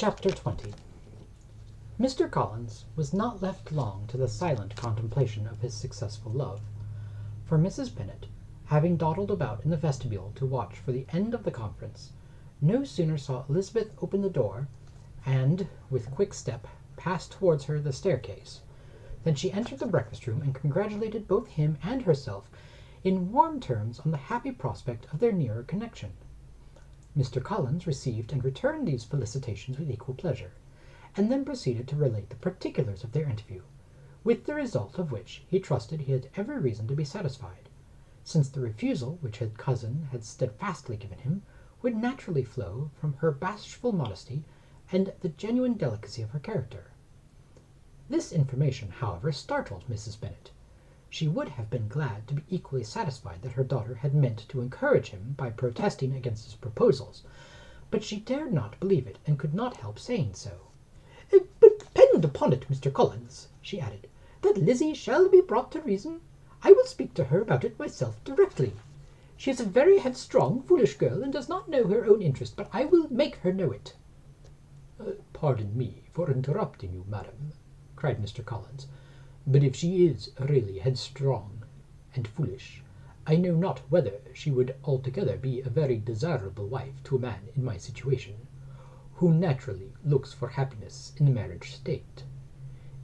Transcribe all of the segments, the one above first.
Chapter 20. Mr. Collins was not left long to the silent contemplation of his successful love, for Mrs. Bennet, having dawdled about in the vestibule to watch for the end of the conference, no sooner saw Elizabeth open the door, and, with quick step, pass towards her the staircase, than she entered the breakfast-room and congratulated both him and herself in warm terms on the happy prospect of their nearer connection. Mr. Collins received and returned these felicitations with equal pleasure, and then proceeded to relate the particulars of their interview, with the result of which he trusted he had every reason to be satisfied, since the refusal which his cousin had steadfastly given him would naturally flow from her bashful modesty and the genuine delicacy of her character. This information, however, startled Mrs. Bennet. She would have been glad to be equally satisfied that her daughter had meant to encourage him by protesting against his proposals, but she dared not believe it, and could not help saying so. "But depend upon it, Mr. Collins," she added, "that Lizzie shall be brought to reason. I will speak to her about it myself directly. She is a very headstrong, foolish girl, and does not know her own interest, but I will make her know it." "Pardon me for interrupting you, madam," cried Mr. Collins, "but if she is really headstrong and foolish, I know not whether she would altogether be a very desirable wife to a man in my situation, who naturally looks for happiness in the marriage state.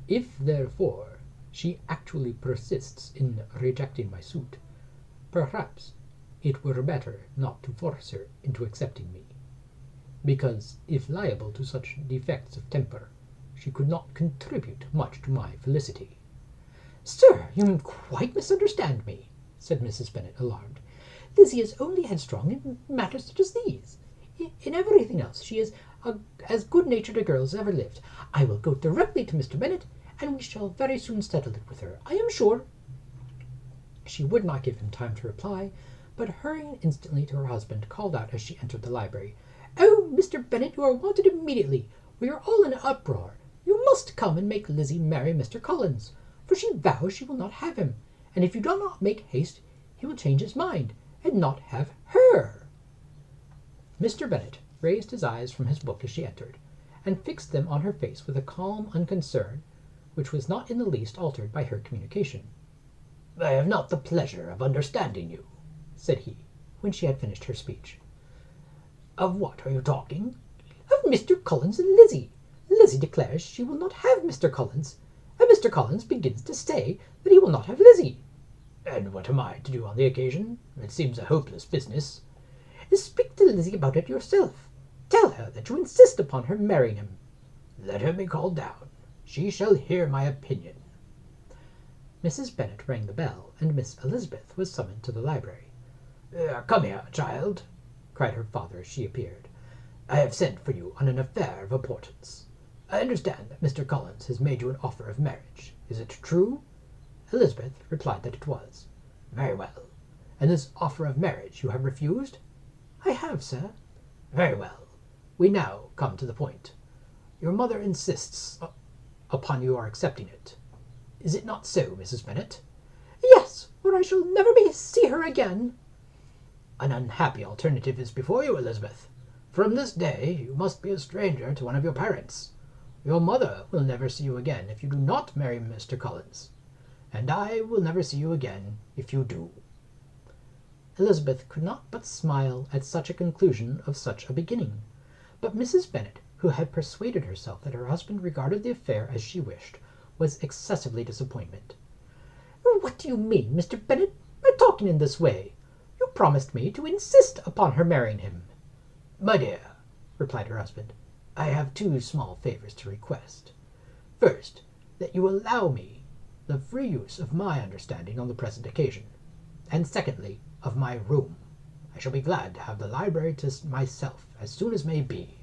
If, therefore, she actually persists in rejecting my suit, perhaps it were better not to force her into accepting me, because, if liable to such defects of temper, she could not contribute much to my felicity." "Sir, you quite misunderstand me," said Mrs. Bennet, alarmed. "Lizzie is only headstrong in matters such as these. In everything else she is as good-natured a girl as ever lived. I will go directly to Mr. Bennet, and we shall very soon settle it with her, I am sure." She would not give him time to reply, but hurrying instantly to her husband, called out as she entered the library, "Oh, Mr. Bennet, you are wanted immediately. We are all in an uproar. You must come and make Lizzie marry Mr. Collins, for she vows she will not have him, and if you do not make haste he will change his mind, and not have her." Mr. Bennet raised his eyes from his book as she entered, and fixed them on her face with a calm unconcern which was not in the least altered by her communication. "I have not the pleasure of understanding you," said he, when she had finished her speech. "Of what are you talking?" "Of Mr. Collins and Lizzie. Lizzie declares she will not have Mr. Collins, and Mr. Collins begins to say that he will not have Lizzie." "And what am I to do on the occasion? It seems a hopeless business." "Speak to Lizzie about it yourself. Tell her that you insist upon her marrying him." "Let her be called down. She shall hear my opinion." Mrs. Bennet rang the bell, and Miss Elizabeth was summoned to the library. "Come here, child," cried her father as she appeared. "I have sent for you on an affair of importance. I understand that Mr. Collins has made you an offer of marriage. Is it true?" Elizabeth replied that it was. "Very well. And this offer of marriage you have refused?" "I have, sir." "Very well. We now come to the point. Your mother insists upon your accepting it. Is it not so, Mrs. Bennet?" "Yes, or I shall never see her again." "An unhappy alternative is before you, Elizabeth. From this day you must be a stranger to one of your parents. Your mother will never see you again if you do not marry Mr. Collins, and I will never see you again if you do." Elizabeth could not but smile at such a conclusion of such a beginning, but Mrs. Bennet, who had persuaded herself that her husband regarded the affair as she wished, was excessively disappointed. "What do you mean, Mr. Bennet, by talking in this way? You promised me to insist upon her marrying him." "My dear," replied her husband, "I have two small favours to request. First, that you allow me the free use of my understanding on the present occasion, and secondly, of my room. I shall be glad to have the library to myself as soon as may be."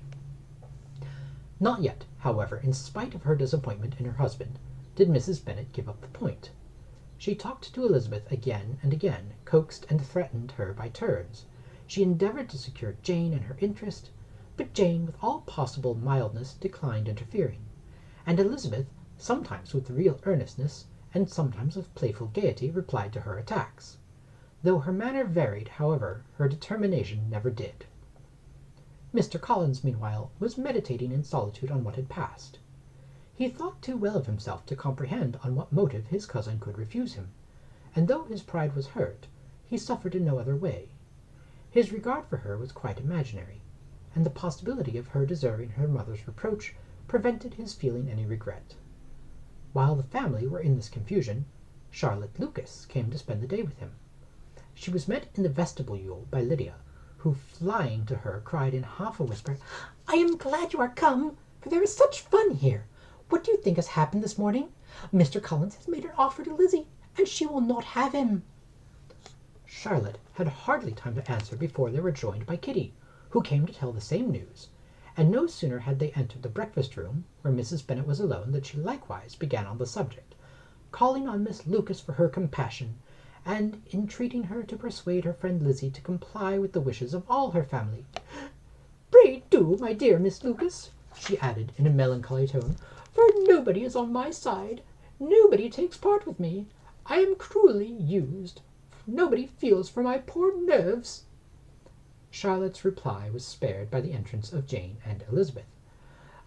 Not yet, however, in spite of her disappointment in her husband, did Mrs. Bennet give up the point. She talked to Elizabeth again and again, coaxed and threatened her by turns. She endeavoured to secure Jane in her interest, but Jane, with all possible mildness, declined interfering, and Elizabeth, sometimes with real earnestness, and sometimes with playful gaiety, replied to her attacks. Though her manner varied, however, her determination never did. Mr. Collins, meanwhile, was meditating in solitude on what had passed. He thought too well of himself to comprehend on what motive his cousin could refuse him, and though his pride was hurt, he suffered in no other way. His regard for her was quite imaginary, and the possibility of her deserving her mother's reproach prevented his feeling any regret. While the family were in this confusion, Charlotte Lucas came to spend the day with him. She was met in the vestibule by Lydia, who, flying to her, cried in half a whisper, "I am glad you are come, for there is such fun here. What do you think has happened this morning? Mr. Collins has made an offer to Lizzie, and she will not have him." Charlotte had hardly time to answer before they were joined by Kitty, who came to tell the same news, and no sooner had they entered the breakfast-room, where Mrs. Bennet was alone, than she likewise began on the subject, calling on Miss Lucas for her compassion, and entreating her to persuade her friend Lizzie to comply with the wishes of all her family. "Pray do, my dear Miss Lucas," she added in a melancholy tone, "for nobody is on my side. Nobody takes part with me. I am cruelly used. Nobody feels for my poor nerves." Charlotte's reply was spared by the entrance of Jane and Elizabeth.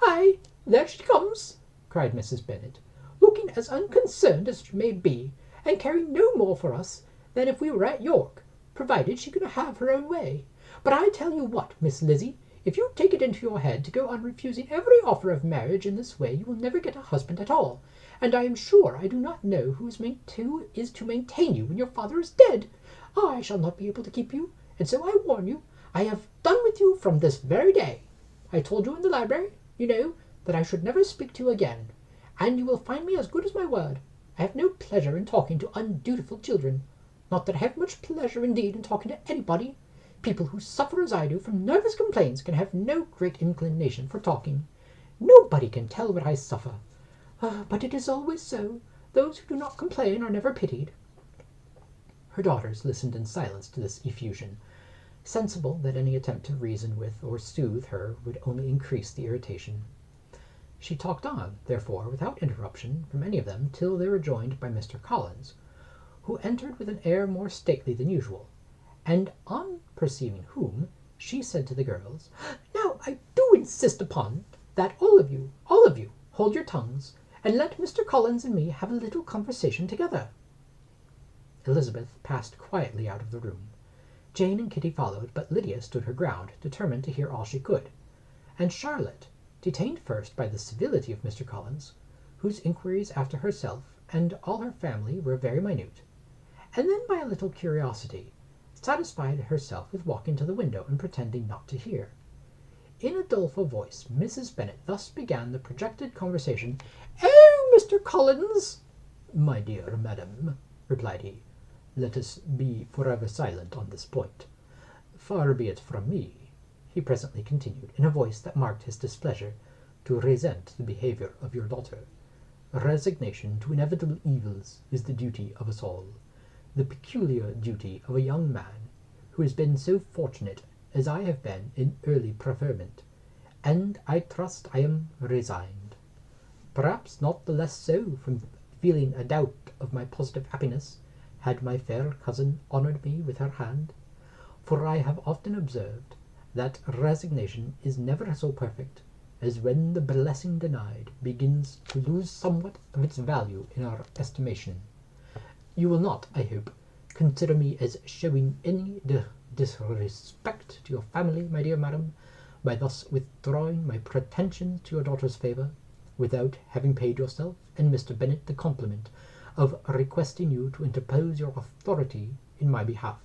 "Ay, there she comes," cried Mrs. Bennet, "looking as unconcerned as she may be, and caring no more for us than if we were at York, provided she could have her own way. But I tell you what, Miss Lizzie, if you take it into your head to go on refusing every offer of marriage in this way, you will never get a husband at all, and I am sure I do not know who is to maintain you when your father is dead. I shall not be able to keep you, and so I warn you, I have done with you from this very day. I told you in the library, you know, that I should never speak to you again, and you will find me as good as my word. I have no pleasure in talking to undutiful children. Not that I have much pleasure indeed in talking to anybody. People who suffer as I do from nervous complaints can have no great inclination for talking. Nobody can tell what I suffer. But it is always so. Those who do not complain are never pitied." Her daughters listened in silence to this effusion, sensible that any attempt to reason with or soothe her would only increase the irritation. She talked on, therefore, without interruption from any of them till they were joined by Mr. Collins, who entered with an air more stately than usual, and on perceiving whom, she said to the girls, "Now I do insist upon that all of you, hold your tongues, and let Mr. Collins and me have a little conversation together." Elizabeth passed quietly out of the room. Jane and Kitty followed, but Lydia stood her ground, determined to hear all she could, and Charlotte, detained first by the civility of Mr. Collins, whose inquiries after herself and all her family were very minute, and then by a little curiosity, satisfied herself with walking to the window and pretending not to hear. In a doleful voice, Mrs. Bennet thus began the projected conversation. "Oh, Mr. Collins!" "My dear madam," replied he, "let us be forever silent on this point. Far be it from me," he presently continued, in a voice that marked his displeasure, "to resent the behaviour of your daughter. Resignation to inevitable evils is the duty of us all, the peculiar duty of a young man who has been so fortunate as I have been in early preferment, and I trust I am resigned. Perhaps not the less so from feeling a doubt of my positive happiness had my fair cousin honoured me with her hand, for I have often observed that resignation is never so perfect as when the blessing denied begins to lose somewhat of its value in our estimation. You will not, I hope, consider me as showing any disrespect to your family, my dear madam, by thus withdrawing my pretensions to your daughter's favour, without having paid yourself and Mr. Bennet the compliment of requesting you to interpose your authority in my behalf.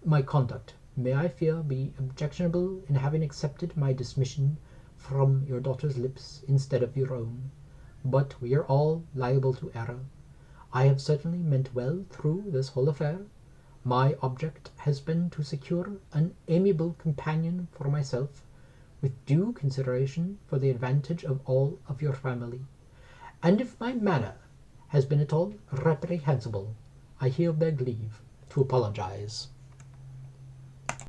My conduct may, I fear, be objectionable in having accepted my dismission from your daughter's lips instead of your own, but we are all liable to error. I have certainly meant well through this whole affair. My object has been to secure an amiable companion for myself, with due consideration for the advantage of all of your family, and if my manner has been at all reprehensible, I here beg leave to apologize."